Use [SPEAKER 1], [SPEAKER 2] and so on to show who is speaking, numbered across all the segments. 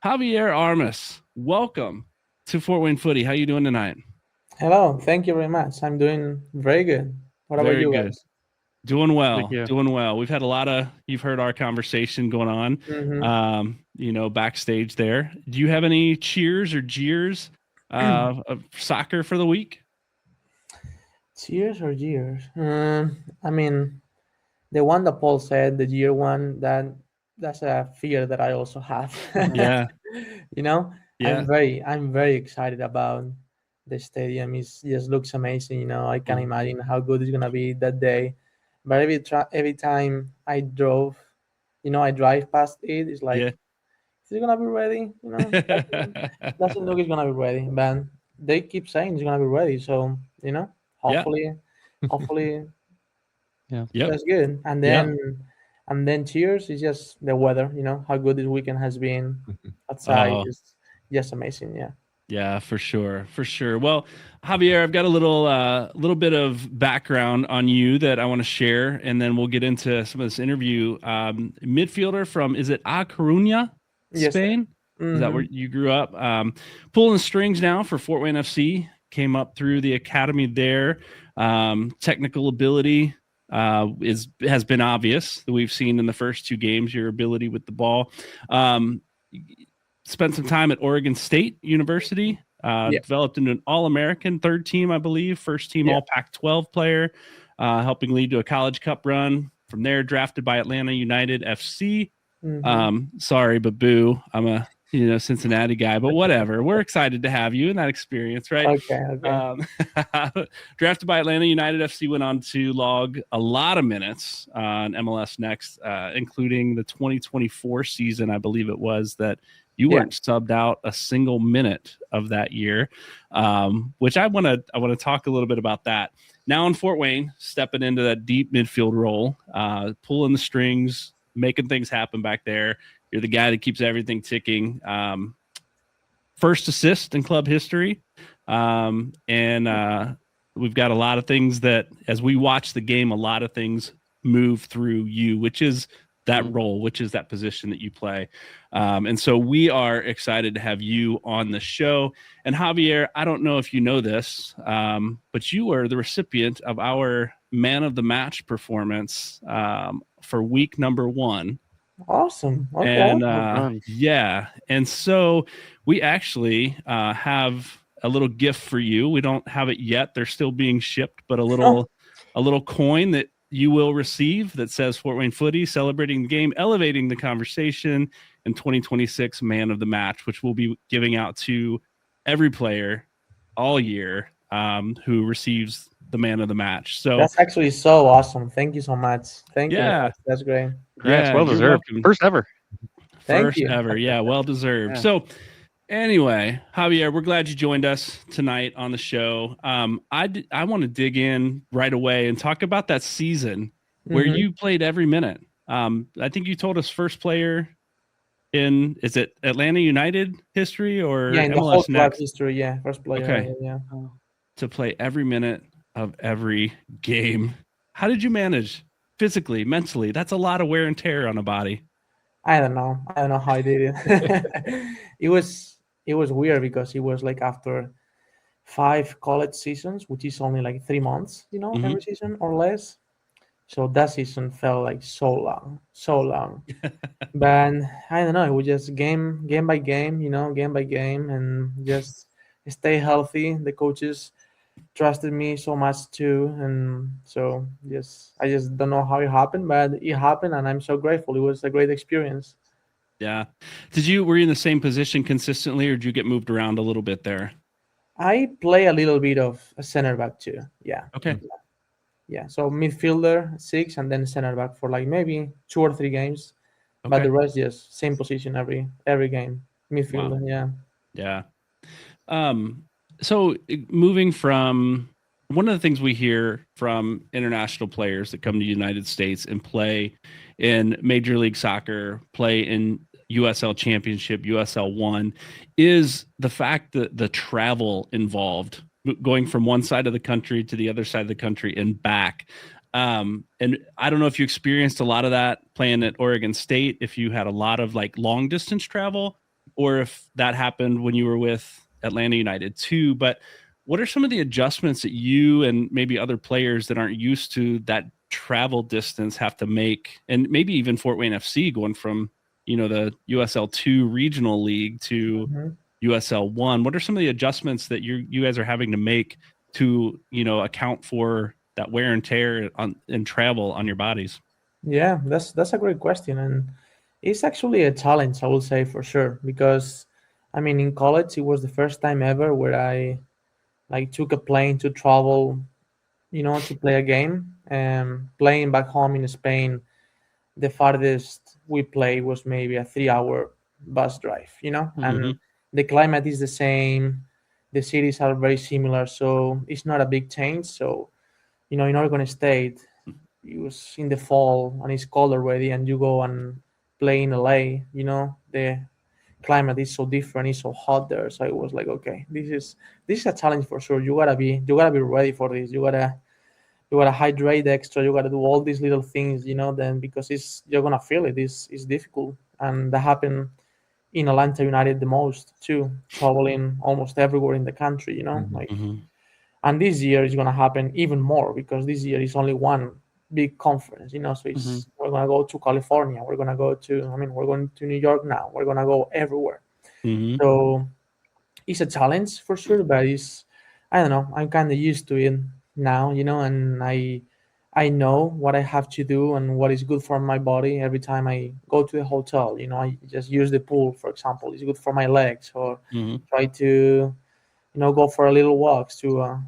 [SPEAKER 1] Javier Armas, welcome to Fort Wayne Footy. How you doing tonight?
[SPEAKER 2] Hello, thank you very much. I'm doing very good. What about
[SPEAKER 1] Very
[SPEAKER 2] you
[SPEAKER 1] good.
[SPEAKER 2] guys?
[SPEAKER 1] Doing
[SPEAKER 3] Thank
[SPEAKER 1] well.
[SPEAKER 3] you.
[SPEAKER 1] Doing well. We've had a lot of, you've heard our conversation going on,
[SPEAKER 2] Mm-hmm.
[SPEAKER 1] backstage there. Do you have any cheers or jeers of soccer for the week?
[SPEAKER 2] Cheers or years? I mean, the one that Paul said, the year one, that's a fear that I also have.
[SPEAKER 1] Yeah.
[SPEAKER 2] You know,
[SPEAKER 1] Yeah.
[SPEAKER 2] I'm very excited about the stadium. It just looks amazing. I can imagine how good it's gonna be that day. But every time I drove, I drive past it. It's like,
[SPEAKER 1] Yeah.
[SPEAKER 2] is it gonna be ready? Doesn't look it's gonna be ready, but they keep saying it's gonna be ready. So
[SPEAKER 1] Yeah.
[SPEAKER 2] hopefully
[SPEAKER 3] Yeah.
[SPEAKER 1] Yep.
[SPEAKER 2] that's good. And
[SPEAKER 1] Yep.
[SPEAKER 2] then cheers is just the weather. How good this weekend has been outside.
[SPEAKER 1] Oh,
[SPEAKER 2] Is just amazing. Yeah.
[SPEAKER 1] yeah, for sure. For sure. Well, Javier, I've got a little bit of background on you that I want to share, and then we'll get into some of this interview. Midfielder from, is it A Coruña,
[SPEAKER 2] Yes, sir.
[SPEAKER 1] Spain? Is that where
[SPEAKER 2] Mm-hmm.
[SPEAKER 1] you grew up? Pulling strings now for Fort Wayne FC. Came up through the academy there. Technical ability has been obvious that we've seen in the first two games. Your ability with the ball. Spent some time at Oregon State University.
[SPEAKER 2] Yeah.
[SPEAKER 1] Developed into an All-American, third team, I believe, first team
[SPEAKER 2] Yeah.
[SPEAKER 1] All Pac-12 player, helping lead to a College Cup run. From there, drafted by Atlanta United FC.
[SPEAKER 2] Mm-hmm.
[SPEAKER 1] Sorry, but boo, I'm a Cincinnati guy, but whatever. We're excited to have you in that experience, right?
[SPEAKER 2] Okay.
[SPEAKER 1] Drafted by Atlanta United FC, went on to log a lot of minutes on MLS Next, including the 2024 season, I believe it was, that you weren't subbed out a single minute of that year, which I want to talk a little bit about that. Now in Fort Wayne, stepping into that deep midfield role, pulling the strings, making things happen back there. You're the guy that keeps everything ticking. First assist in club history. And we've got a lot of things that, as we watch the game, a lot of things move through you, which is that role, which is that position that you play. And so we are excited to have you on the show. And Javier, I don't know if you know this, but you were the recipient of our Man of the Match performance for week number 1.
[SPEAKER 2] Awesome. Okay.
[SPEAKER 1] And yeah, and so we actually have a little gift for you. We don't have it yet; they're still being shipped, but a little coin that you will receive that says Fort Wayne Footy, celebrating the game, elevating the conversation, and 2026 Man of the Match, which we'll be giving out to every player all year who receives the Man of the Match. So
[SPEAKER 2] That's actually so awesome. Thank you so much. Thank you very
[SPEAKER 1] yeah,
[SPEAKER 2] much. That's great.
[SPEAKER 3] Congrats. Well
[SPEAKER 1] you're
[SPEAKER 3] deserved.
[SPEAKER 1] welcome.
[SPEAKER 3] First ever.
[SPEAKER 2] Thank
[SPEAKER 1] First
[SPEAKER 2] you.
[SPEAKER 1] ever. Yeah, well deserved.
[SPEAKER 3] Yeah.
[SPEAKER 1] So anyway, Javier, we're glad you joined us tonight on the show. I want to dig in right away and talk about that season where
[SPEAKER 2] Mhm.
[SPEAKER 1] you played every minute. I think you told us first player in, is it Atlanta United history or
[SPEAKER 2] Yeah, in the whole
[SPEAKER 1] MLS
[SPEAKER 2] club
[SPEAKER 1] Next?
[SPEAKER 2] history, yeah, first player.
[SPEAKER 1] Okay.
[SPEAKER 2] Yeah.
[SPEAKER 1] To play every minute of every game. How did you manage physically, mentally? That's a lot of wear and tear on a body.
[SPEAKER 2] I don't know. I don't know how I did it. it was weird because it was like after 5 college seasons, which is only like 3 months, every season or less. So that season felt like so long, so long. But I don't know. It was just game by game, game by game, and just stay healthy. The coaches trusted me so much too, and so I just don't know how it happened, but it happened, and I'm so grateful. It was a great experience.
[SPEAKER 1] Yeah. Were you in the same position consistently, or did you get moved around a little bit there?
[SPEAKER 2] I play a little bit of a center back too. Yeah.
[SPEAKER 1] Okay.
[SPEAKER 2] Yeah. So midfielder 6 and then center back for like maybe 2 or 3 games, but
[SPEAKER 1] Okay.
[SPEAKER 2] the rest just same position every game. Midfielder.
[SPEAKER 1] Wow.
[SPEAKER 2] Yeah.
[SPEAKER 1] Yeah. So moving from, one of the things we hear from international players that come to the United States and play in Major League Soccer, play in USL Championship, USL 1, is the fact that the travel involved, going from one side of the country to the other side of the country and back. And I don't know if you experienced a lot of that playing at Oregon State, if you had a lot of like long distance travel. or if that happened when you were with Atlanta United too. But what are some of the adjustments that you and maybe other players that aren't used to that travel distance have to make? And maybe even Fort Wayne FC going from, the USL2 regional league to USL1. What are some of the adjustments that you guys are having to make to, account for that wear and tear and travel on your bodies?
[SPEAKER 2] Yeah, that's a great question, and it's actually a challenge, I will say for sure, because I mean, in college, it was the first time ever where I like took a plane to travel, to play a game. Playing back home in Spain, the farthest we played was maybe a 3-hour bus drive, and the climate is the same, the cities are very similar, so it's not a big change. So, in Oregon State, it was in the fall and it's cold already, and you go and play in LA, the climate is so different, it's so hot there. So it was like, okay, this is a challenge for sure. You gotta be ready for this. You gotta hydrate extra, you gotta do all these little things, then because you're gonna feel it. It's difficult. And that happened in Atlanta United the most too, traveling almost everywhere in the country, like. And this year is going to happen even more because this year is only one big conference, so we're going to go to California, we're going to go to, we're going to New York now, we're going to go everywhere. So it's a challenge for sure, but I don't know, I'm kind of used to it now, and I know what I have to do and what is good for my body. Every time I go to the hotel, I just use the pool, for example, it's good for my legs, or try to go for a little walks to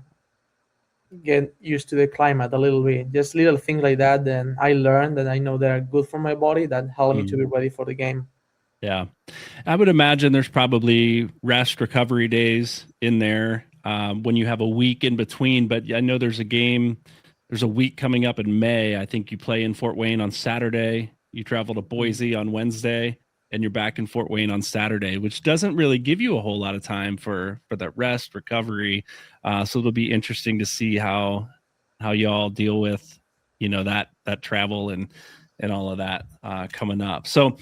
[SPEAKER 2] get used to the climate a little bit. Just little things like that. Then I learned that I know they're good for my body, that help me to be ready for the game.
[SPEAKER 1] Yeah. I would imagine there's probably rest recovery days in there when you have a week in between. But I know there's a week coming up in May. I think you play in Fort Wayne on Saturday. You travel to Boise on Wednesday, and you're back in Fort Wayne on Saturday, which doesn't really give you a whole lot of time for that rest recovery. So it'll be interesting to see how y'all deal with, that travel and all of that coming up. So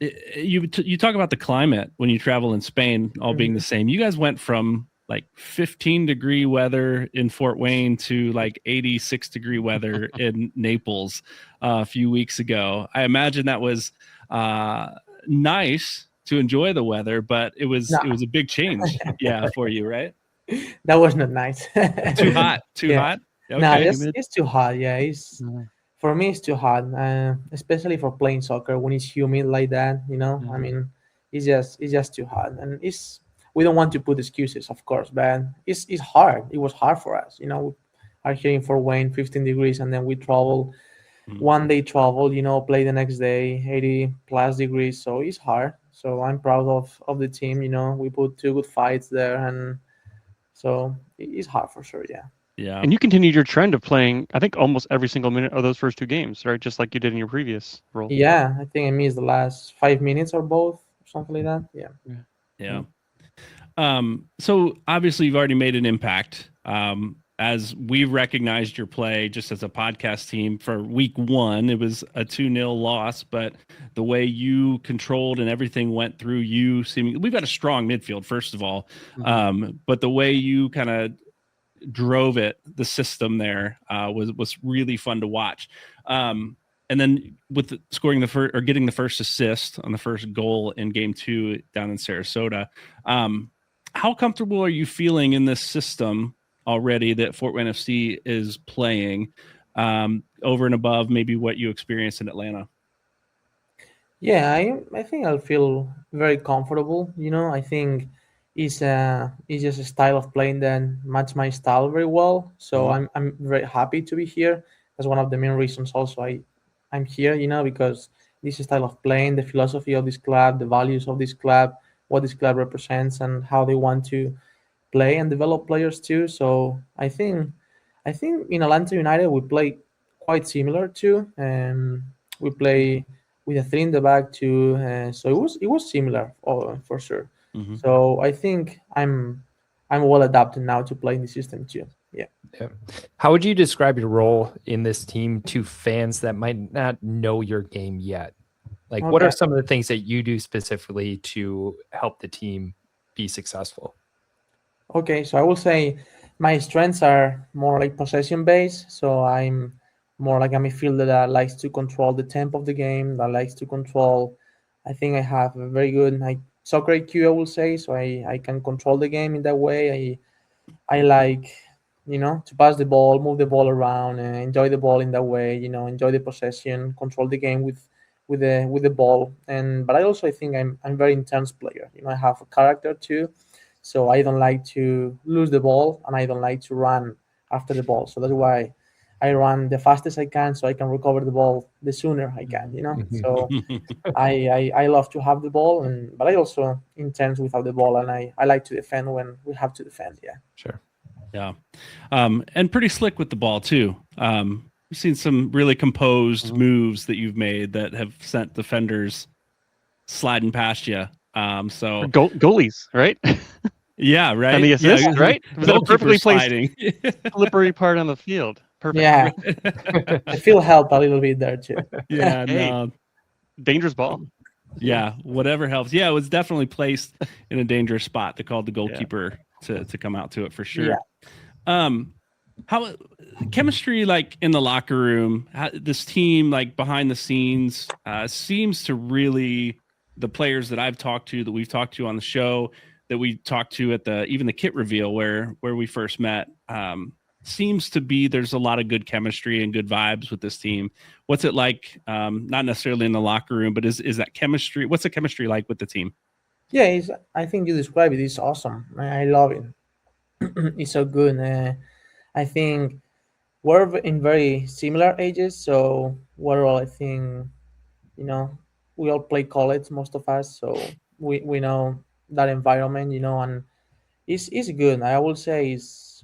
[SPEAKER 1] you talk about the climate when you travel in Spain, all being the same. You guys went from like 15-degree weather in Fort Wayne to like 86-degree weather in Naples a few weeks ago. I imagine that was nice to enjoy the weather, but it was a big change, for you, right?
[SPEAKER 2] That was not nice.
[SPEAKER 1] Too hot.
[SPEAKER 2] Hot.
[SPEAKER 1] Okay.
[SPEAKER 2] No, it's too hot. Yeah, for me it's too hot, especially for playing soccer when it's humid like that. I mean, it's just too hot, and we don't want to put excuses, of course, but it's hard. It was hard for us. We are here in Fort Wayne, 15 degrees, and then we travel. One day travel, play the next day, 80 plus degrees. So it's hard. So I'm proud of the team. We put 2 good fights there, and so it's hard for sure. Yeah.
[SPEAKER 3] Yeah. And you continued your trend of playing, I think, almost every single minute of those first 2 games, right? Just like you did in your previous role.
[SPEAKER 2] Yeah, I think I missed the last 5 minutes or both, something like that.
[SPEAKER 1] Yeah. So obviously you've already made an impact. As we've recognized your play just as a podcast team for week 1, it was a 2-0 loss, but the way you controlled and everything went through you, we've got a strong midfield, first of all. But the way you kind of drove the system there was really fun to watch. And then with scoring getting the first assist on the first goal in game 2 down in Sarasota, how comfortable are you feeling in this system already that Fort Wayne FC is playing over and above maybe what you experienced in Atlanta?
[SPEAKER 2] Yeah, I think I'll feel very comfortable. I think it's just a style of playing that match my style very well. So I'm very happy to be here. That's one of the main reasons also I'm here, because this style of playing, the philosophy of this club, the values of this club, what this club represents, and how they want to play and develop players too. So I think in Atlanta United we play quite similar too. We play with a 3 in the back too. So it was similar for sure. So I think I'm well adapted now to playing the system too. Yeah.
[SPEAKER 4] How would you describe your role in this team to fans that might not know your game yet? Like, what are
[SPEAKER 2] Okay.
[SPEAKER 4] some of the things that you do specifically to help the team be successful?
[SPEAKER 2] Okay, so I will say my strengths are more like possession based. So I'm more like a midfielder that likes to control the tempo of the game, that likes to control. I think I have a very good like soccer IQ, I will say. So I can control the game in that way. I like, to pass the ball, move the ball around, and enjoy the ball in that way. Enjoy the possession, control the game with the ball. But I think I'm very intense player. I have a character too, so I don't like to lose the ball, and I don't like to run after the ball. So that's why I run the fastest I can, so I can recover the ball the sooner I can. So I love to have the ball, but I also intense without the ball, and I like to defend when we have to defend. Yeah.
[SPEAKER 4] Sure.
[SPEAKER 1] Yeah. And pretty slick with the ball too. We've seen some really composed moves that you've made that have sent defenders sliding past you. So
[SPEAKER 3] Goalies, right?
[SPEAKER 1] yeah, right.
[SPEAKER 3] And the assist,
[SPEAKER 1] Yeah.
[SPEAKER 3] right? Was that a perfectly placed
[SPEAKER 1] sliding.
[SPEAKER 3] slippery part on the field? Perfect.
[SPEAKER 2] Yeah, I feel help a little bit there too.
[SPEAKER 1] Yeah,
[SPEAKER 3] Hey.
[SPEAKER 1] no.
[SPEAKER 3] Dangerous ball.
[SPEAKER 1] Yeah, whatever helps. Yeah, it was definitely placed in a dangerous spot to call the goalkeeper to come out to it for sure.
[SPEAKER 2] Yeah.
[SPEAKER 1] How chemistry like in the locker room, this team like behind the scenes seems to really, the players that I've talked to, that we've talked to on the show, that we talked to at even the kit reveal where we first met, seems to be there's a lot of good chemistry and good vibes with this team. What's it like? Not necessarily in the locker room, but is that chemistry? What's the chemistry like with the team?
[SPEAKER 2] Yeah, I think you described it. It's awesome. I love it. It's so good. I think we're in very similar ages, so we're all, I think, you know, we all play college, most of us, so we know that environment, and it's good. I will say it's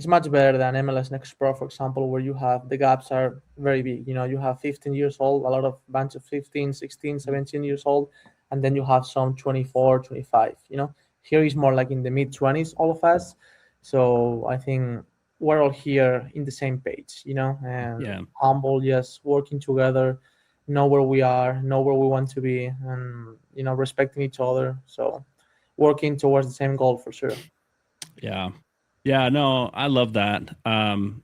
[SPEAKER 2] much better than MLS Next Pro, for example, where you have the gaps are very big. You have 15 years old, a lot of bunch of 15, 16, 17 years old, and then you have some 24, 25. Here is more like in the mid 20s, all of us. So I think we're all here in the same page, and humble, just working together, know where we are, know where we want to be, and respecting each other. So working towards the same goal for sure.
[SPEAKER 1] Yeah, no, I love that. And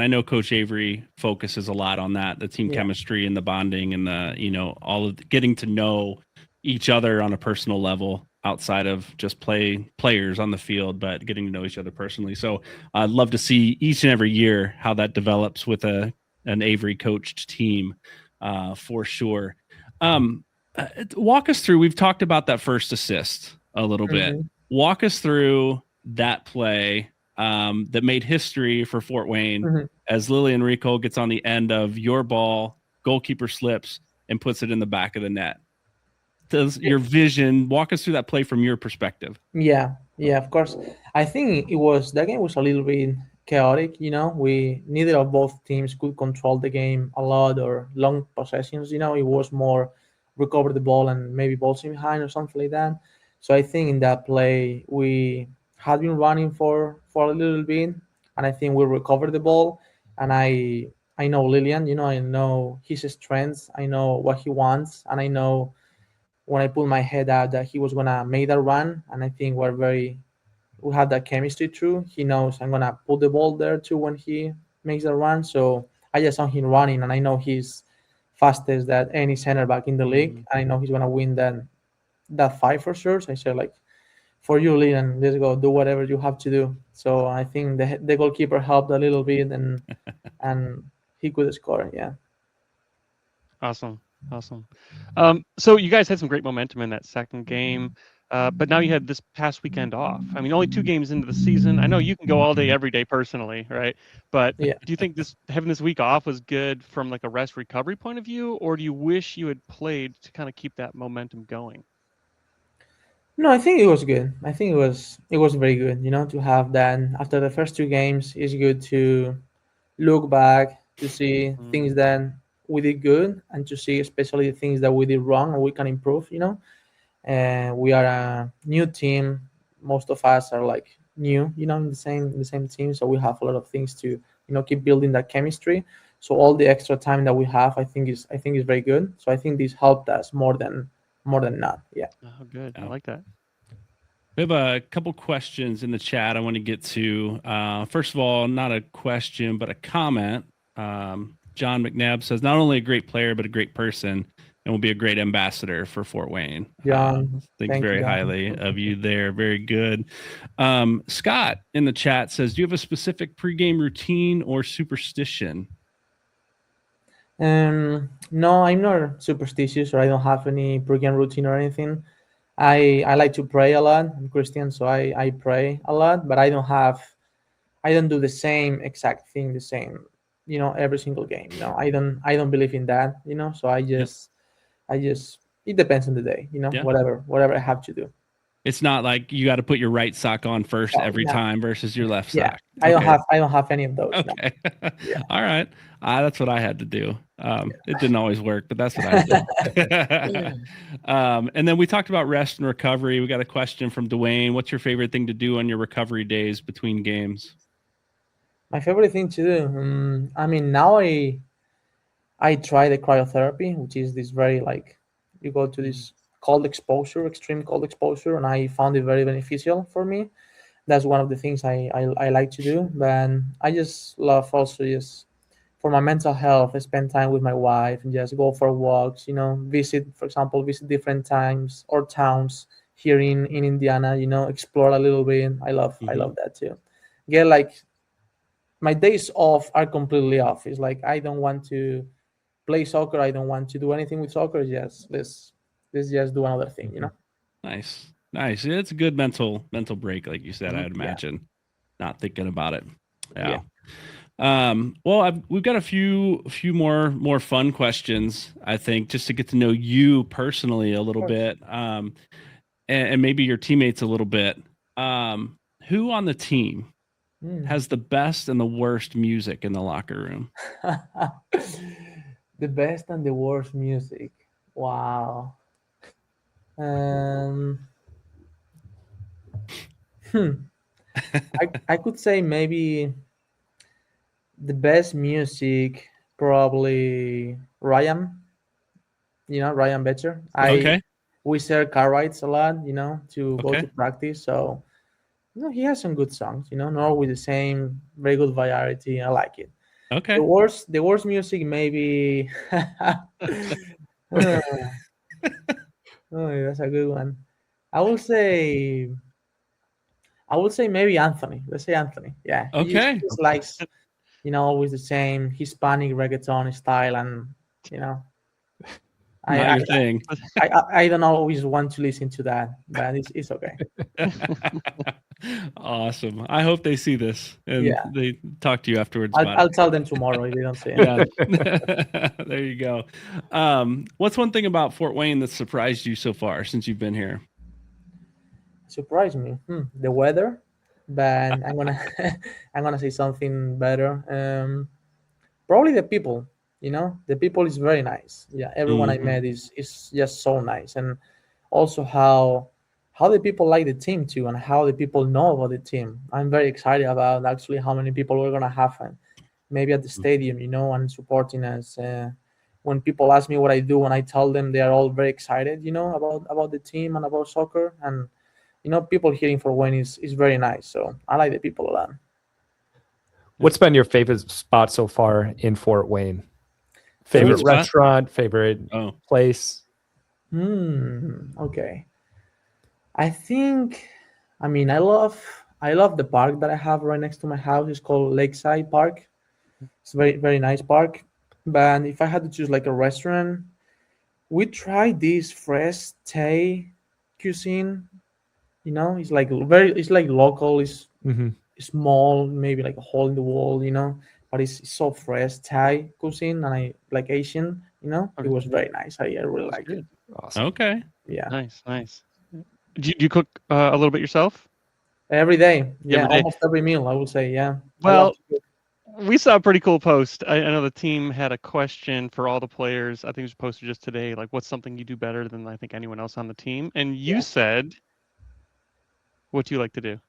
[SPEAKER 1] I know Coach Avery focuses a lot on that, the team chemistry and the bonding and all of getting to know each other on a personal level outside of just players on the field, but getting to know each other personally. So I'd love to see each and every year how that develops with an Avery coached team, for sure. Walk us through, we've talked about that first assist a little bit. Walk us through that play that made history for Fort Wayne as Lilian Rico gets on the end of your ball, goalkeeper slips and puts it in the back of the net. Does your vision walk us through that play from your perspective?
[SPEAKER 2] Yeah, of course. I think that game was a little bit chaotic. We neither of both teams could control the game a lot or long possessions. It was more recover the ball and maybe balls in behind or something like that. So I think in that play we had been running for a little bit, and I think we recovered the ball. And I know Lilian. I know his strengths. I know what he wants, and I know when I put my head out that he was gonna make that run. And I think we have that chemistry too. He knows I'm gonna put the ball there too when he makes the run. So I just saw him running, and I know he's fastest than any center back in the league. And I know he's gonna win that fight for sure. So I said, like, for you, Leon, let's go, do whatever you have to do. So I think the goalkeeper helped a little bit, and he could score. Yeah.
[SPEAKER 3] Awesome. So you guys had some great momentum in that second game, but now you had this past weekend off. I mean, only 2 games into the season. I know you can go all day, every day personally, right? But do you think having this week off was good from like a rest recovery point of view, or do you wish you had played to kind of keep that momentum going?
[SPEAKER 2] No, I think it was good. I think it was very good. To have that after the first 2 games. It's good to look back to see things that we did good, and to see especially the things that we did wrong and we can improve. And we are a new team. Most of us are like new, in the same team. So we have a lot of things to keep building that chemistry. So all the extra time that we have, I think is very good. So I think this helped us more than not. Yeah.
[SPEAKER 3] Oh, good. I
[SPEAKER 1] Yeah.
[SPEAKER 3] like that.
[SPEAKER 1] We have a couple questions in the chat I want to get to. First of all, not a question, but a comment. John McNabb says, not only a great player, but a great person, and will be a great ambassador for Fort Wayne.
[SPEAKER 2] John,
[SPEAKER 1] Thinks
[SPEAKER 2] thank you,
[SPEAKER 1] very
[SPEAKER 2] John.
[SPEAKER 1] highly of you there. Very good. Scott in the chat says, do you have a specific pregame routine or superstition?
[SPEAKER 2] No, I'm not superstitious, or I don't have any pregame routine or anything. I like to pray a lot. I'm Christian, so I pray a lot, but I don't do the same exact thing, the same, every single game. I don't believe in that, so I just it depends on the day,
[SPEAKER 1] Yeah.
[SPEAKER 2] whatever I have to do.
[SPEAKER 1] It's not like you got to put your right sock on first every
[SPEAKER 2] No.
[SPEAKER 1] time versus your left
[SPEAKER 2] Yeah,
[SPEAKER 1] sock.
[SPEAKER 2] I don't have any of those. No.
[SPEAKER 1] Okay.
[SPEAKER 2] Yeah.
[SPEAKER 1] All right. That's what I had to do. It didn't always work, but that's what I did. And then we talked about rest and recovery. We got a question from Dwayne. What's your favorite thing to do on your recovery days between games?
[SPEAKER 2] My favorite thing to do. I mean, now I try the cryotherapy, which is this very you go to this extreme cold exposure, and I found it very beneficial for me. That's one of the things I like to do. But I just love also just for my mental health, I spend time with my wife and just go for walks, visit different times or towns here in Indiana, explore a little bit. I love that too. Get my days off are completely off. It's like I don't want to play soccer. I don't want to do anything with soccer. Yes, let's just do another thing,
[SPEAKER 1] Nice. Yeah, it's a good mental break, like you said. I'd imagine not thinking about it. Yeah. Well, we've got a few more fun questions, I think, just to get to know you personally a little bit, and maybe your teammates a little bit. Who on the team has the best and the worst music in the locker room?
[SPEAKER 2] The best and the worst music. Wow. I could say maybe the best music, probably Ryan. Ryan Betcher. We share car rides a lot, to go to practice. So, he has some good songs, not always the same, very good variety. I like it.
[SPEAKER 1] Okay.
[SPEAKER 2] The worst music maybe. Oh, that's a good one. I will say maybe Anthony. Let's say Anthony. Yeah. He just likes, always the same Hispanic reggaeton style, and
[SPEAKER 1] not your thing.
[SPEAKER 2] I don't always want to listen to that, but it's okay.
[SPEAKER 1] Awesome. I hope they see this and they talk to you afterwards.
[SPEAKER 2] I'll tell them tomorrow if they don't see it.
[SPEAKER 1] Yeah. There you go. What's one thing about Fort Wayne that surprised you so far since you've been here?
[SPEAKER 2] Surprised me. The weather, but I'm gonna say something better. Probably the people. The people is very nice. Yeah, everyone I met is just so nice, and also how the people like the team too, and how the people know about the team. I'm very excited about actually how many people we're gonna have, maybe at the stadium, and supporting us. When people ask me what I do, and I tell them, they are all very excited, about the team and about soccer, and people here in Fort Wayne is very nice. So I like the people a lot.
[SPEAKER 4] What's been your favorite spot so far in Fort Wayne? Favorite restaurant, favorite place?
[SPEAKER 2] Okay. I think, I love the park that I have right next to my house. It's called Lakeside Park. It's a very, very nice park. But if I had to choose like a restaurant, we tried this fresh Thai cuisine. It's like it's like local. It's small, maybe like a hole in the wall, but it's so fresh Thai cuisine, and I like Asian, it was very nice. I really like it.
[SPEAKER 4] Awesome.
[SPEAKER 1] Okay.
[SPEAKER 2] Yeah.
[SPEAKER 3] Nice. Do you cook a little bit yourself?
[SPEAKER 2] Every day. Yeah.
[SPEAKER 3] Every day.
[SPEAKER 2] Almost every meal, I would say. Yeah.
[SPEAKER 3] Well, we saw a pretty cool post. I know the team had a question for all the players. I think it was posted just today. Like, what's something you do better than I think anyone else on the team? And you said, what do you like to do?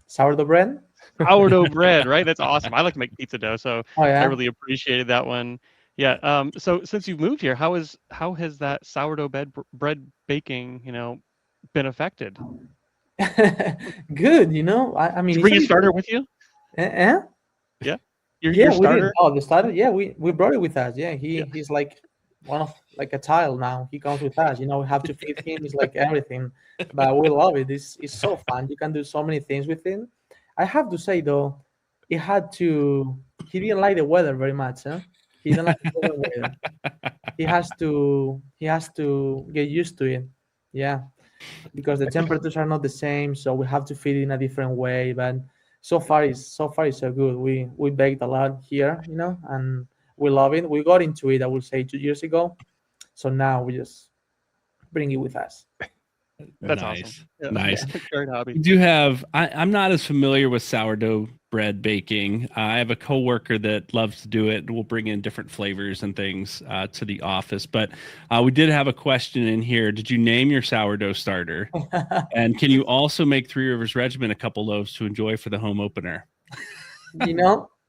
[SPEAKER 2] Sourdough bread.
[SPEAKER 3] sourdough bread, right? That's awesome. I like to make pizza dough, so I
[SPEAKER 2] yeah.
[SPEAKER 3] really appreciated that one. Yeah. So since you've moved here, how has that sourdough bread baking, been affected?
[SPEAKER 2] Good, I mean,
[SPEAKER 3] Did you
[SPEAKER 2] it's
[SPEAKER 3] bring
[SPEAKER 2] a
[SPEAKER 3] your
[SPEAKER 2] bit.
[SPEAKER 3] starter with you?
[SPEAKER 2] Eh?
[SPEAKER 3] Yeah.
[SPEAKER 2] Yeah,
[SPEAKER 3] Your
[SPEAKER 2] we did.
[SPEAKER 3] starter?
[SPEAKER 2] Oh, the starter. Yeah, we brought it with us. Yeah,
[SPEAKER 3] Yeah.
[SPEAKER 2] he's like one of like a child now. He comes with us. We have to feed him. He's like everything, but we love it. It's so fun. You can do so many things with him. I have to say though, he didn't like the weather very much. Huh? He didn't like the cold weather. He has to get used to it. Yeah, because the temperatures are not the same, so we have to feed it in a different way. But so far it's so good. We baked a lot here, and we love it. We got into it, I would say, 2 years ago. So now we just bring it with us.
[SPEAKER 3] That's
[SPEAKER 1] Nice.
[SPEAKER 3] awesome. Yeah.
[SPEAKER 1] Nice.
[SPEAKER 3] Great hobby.
[SPEAKER 1] We do have, I'm not as familiar with sourdough bread baking. I have a coworker that loves to do it. We'll bring in different flavors and things to the office. But we did have a question in here. Did you name your sourdough starter? And can you also make Three Rivers Regiment a couple loaves to enjoy for the home opener?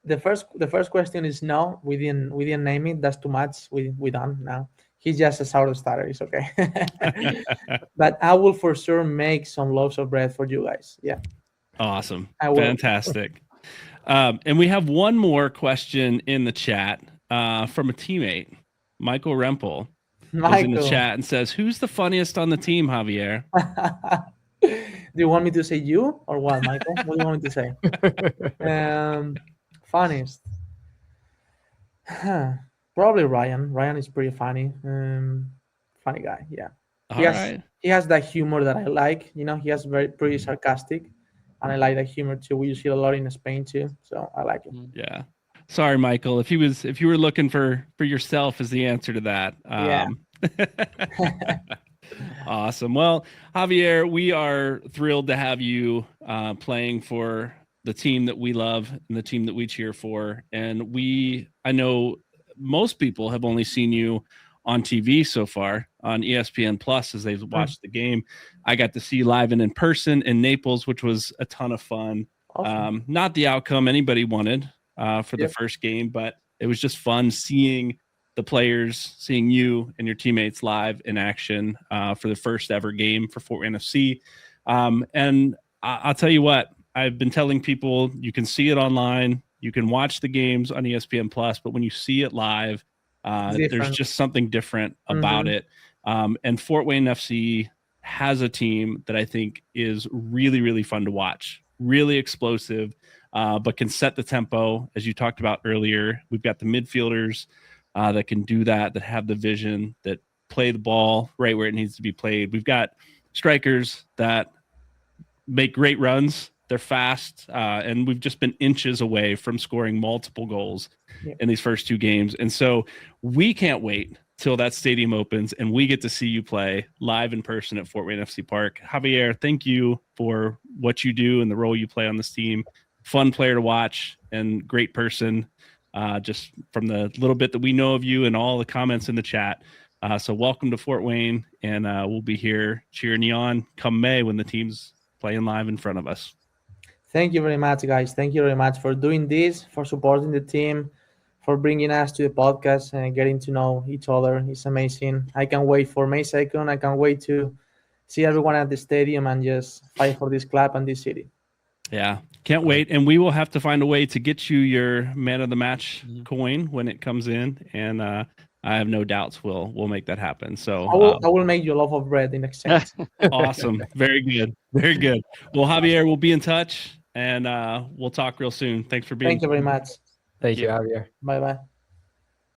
[SPEAKER 2] The first question is no. We didn't name it. That's too much. We done now. He's just a sourdough starter. It's okay. But I will for sure make some loaves of bread for you guys. Yeah.
[SPEAKER 1] Awesome.
[SPEAKER 2] I will.
[SPEAKER 1] Fantastic. And we have one more question in the chat from a teammate, Michael Rempel. Is in the chat and says, "Who's the funniest on the team, Javier?"
[SPEAKER 2] Do you want me to say you or what, Michael? What do you want me to say? Funniest. Probably Ryan. Ryan is pretty funny. Funny guy. Yeah. He has that humor that I like. He has pretty sarcastic, and I like that humor too. We use it a lot in Spain too, so I like it.
[SPEAKER 1] Yeah. Sorry, Michael. If you were looking for yourself as the answer to that.
[SPEAKER 2] Yeah.
[SPEAKER 1] Awesome. Well, Javier, we are thrilled to have you playing for the team that we love and the team that we cheer for. And I know most people have only seen you on TV so far on ESPN Plus as they've watched the game. I got to see you live and in person in Naples, which was a ton of fun. Awesome. Not the outcome anybody wanted for the first game, but it was just fun seeing the players, seeing you and your teammates live in action for the first ever game for Fort Wayne FC. And I'll tell you what, I've been telling people, you can see it online, you can watch the games on ESPN Plus, but when you see it live, there's just something different about it. And Fort Wayne FC has a team that I think is really, really fun to watch, really explosive, but can set the tempo, as you talked about earlier. We've got the midfielders that can do that have the vision, that play the ball right where it needs to be played. We've got strikers that make great runs. They're fast, and we've just been inches away from scoring multiple goals in these first two games. And so we can't wait till that stadium opens and we get to see you play live in person at Fort Wayne FC Park. Javier, thank you for what you do and the role you play on this team. Fun player to watch and great person, just from the little bit that we know of you and all the comments in the chat. So welcome to Fort Wayne, and we'll be here cheering you on come May when the team's playing live in front of us.
[SPEAKER 2] Thank you very much, guys. Thank you very much for doing this, for supporting the team, for bringing us to the podcast and getting to know each other. It's amazing. I can't wait for May 2nd. I can't wait to see everyone at the stadium and just fight for this club and this city.
[SPEAKER 1] Yeah, can't wait. And we will have to find a way to get you your man of the match coin when it comes in. And I have no doubts we'll make that happen. So
[SPEAKER 2] I will make you a loaf of bread in exchange.
[SPEAKER 1] Awesome. Very good. Very good. Well, Javier, we'll be in touch and we'll talk real soon. Thanks for being here.
[SPEAKER 2] Thank you very much.
[SPEAKER 4] Thank you, Javier.
[SPEAKER 2] Bye-bye.